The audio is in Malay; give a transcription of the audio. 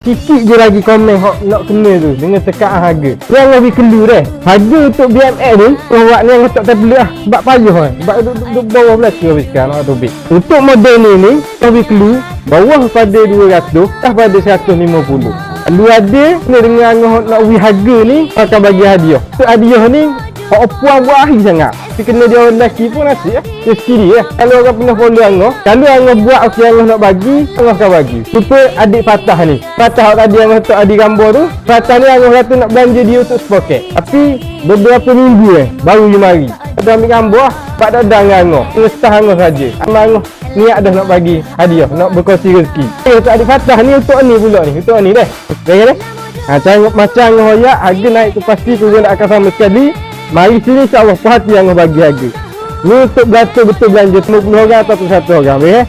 Sikit je lagi komen hok nak kena tu dengan tekaan harga. Yang lebih kelu deh. Harga untuk BMX ni orang ni yang tak beli lah sebab payah kan. Sebab duduk bawah belaka habis sekarang nak tobik. Untuk model ni lebih kelu bawah pada 200 dah pada 150. Lu ada kena dengan nak bagi harga ni akan bagi hadiah. Untuk hadiah ni orang puan buat akhir sangat. Tapi kena dia orang lelaki pun nasib lah. Dia sekiri lah. Kalau orang pernah follow Angah, kalau Angah buat okey Angah nak bagi, Angah akan bagi. Lupa adik Fatah ni. Fatah tadi Angah letak adik gambar tu. Fatah ni Angah kata nak belanja dia untuk sepoket. Tapi beberapa minggu baru dia mari. Ada ambil gambar, Pak Dadang dengan Angah. Ngesah Angah saja. Angah niat dah nak bagi hadiah, nak berkongsi rezeki. Untuk adik Fatah ni untuk ni pula ni. Untuk ni dah. Okey dah. Tengok macam Angah hoyak, harga naik tu pasti korang tak akan sama sekali. Mari sini insya-Allah puas hati Angah bagi harga. Ni untuk betul-betul belanja 50 orang atau 1 orang, okey?